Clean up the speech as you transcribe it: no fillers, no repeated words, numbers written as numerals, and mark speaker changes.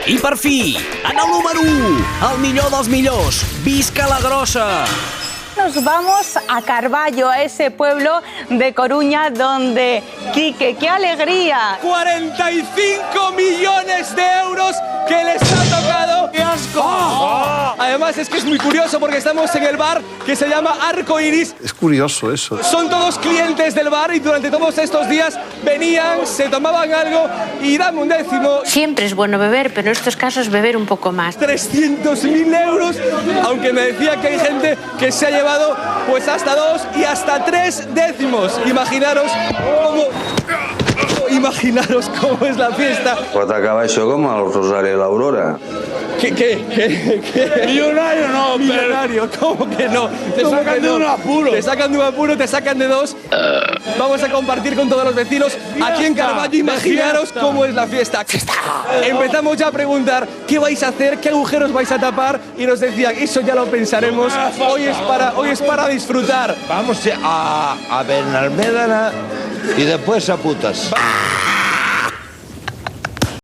Speaker 1: I per fi, en el número 1, el millor dels millors, visca la grossa!
Speaker 2: Nos vamos a Carballo, a ese pueblo de Coruña donde, Quique, ¡qué alegría!
Speaker 3: 45 millones de euros que les ha tocado. ¡Qué asco! Además es que es muy curioso porque estamos en el bar que se llama Arco Iris.
Speaker 4: Es curioso eso.
Speaker 3: Son todos clientes del bar y durante todos estos días venían, se tomaban algo y dame un décimo.
Speaker 5: Siempre es bueno beber, pero en estos casos beber un poco más.
Speaker 3: 300.000 euros, aunque me decía que hay gente que se ha llevado pues hasta 2 y hasta 3 décimos. Imaginaros cómo es la fiesta.
Speaker 6: Pot acabar això com el Rosari de l'Aurora.
Speaker 3: ¿Qué? Millonario no, millonario, ¿cómo que no? Te sacan de un apuro. Te sacan de un apuro, te sacan de 2. Vamos a compartir con todos los vecinos aquí en Carballo. Imaginaros cómo es la fiesta. Empezamos ya a preguntar qué vais a hacer, qué agujeros vais a tapar y nos decían, eso ya lo pensaremos. Hoy es para disfrutar.
Speaker 7: Vamos a Benalmédana y después a Putas.